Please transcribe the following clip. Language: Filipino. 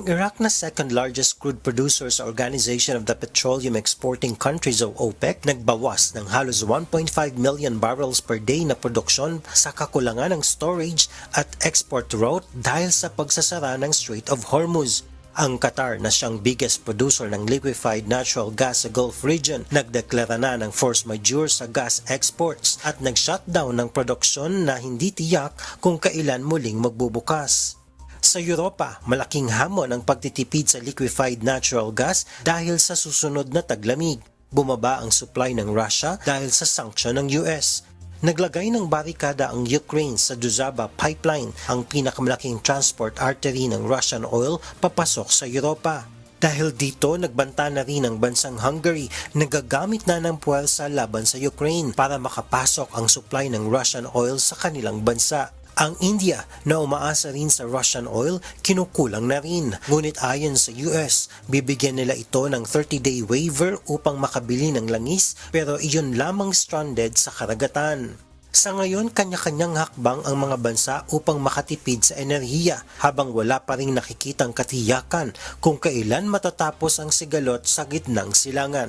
Ang Iraq na second largest crude producer sa Organization of the Petroleum Exporting Countries o OPEC nagbawas ng halos 1.5 million barrels per day na produksyon sa kakulangan ng storage at export route dahil sa pagsasara ng Strait of Hormuz. Ang Qatar na siyang biggest producer ng liquefied natural gas sa Gulf region nagdeklara na ng force majeure sa gas exports at nag-shutdown ng produksyon na hindi tiyak kung kailan muling magbubukas. Sa Europa, malaking hamon ang pagtitipid sa liquefied natural gas dahil sa susunod na taglamig. Bumaba ang supply ng Russia dahil sa sanksyon ng US. Naglagay ng barikada ang Ukraine sa Druzhba pipeline, ang pinakamalaking transport artery ng Russian oil papasok sa Europa. Dahil dito, nagbanta na rin ang bansang Hungary na gagamit na ng puwersa laban sa Ukraine para makapasok ang supply ng Russian oil sa kanilang bansa. Ang India na umaasa rin sa Russian oil, kinukulang na rin. Ngunit ayon sa US, bibigyan nila ito ng 30-day waiver upang makabili ng langis pero iyon lamang stranded sa karagatan. Sa ngayon, kanya-kanyang hakbang ang mga bansa upang makatipid sa enerhiya habang wala pa ring nakikitang katiyakan kung kailan matatapos ang sigalot sa gitnang silangan.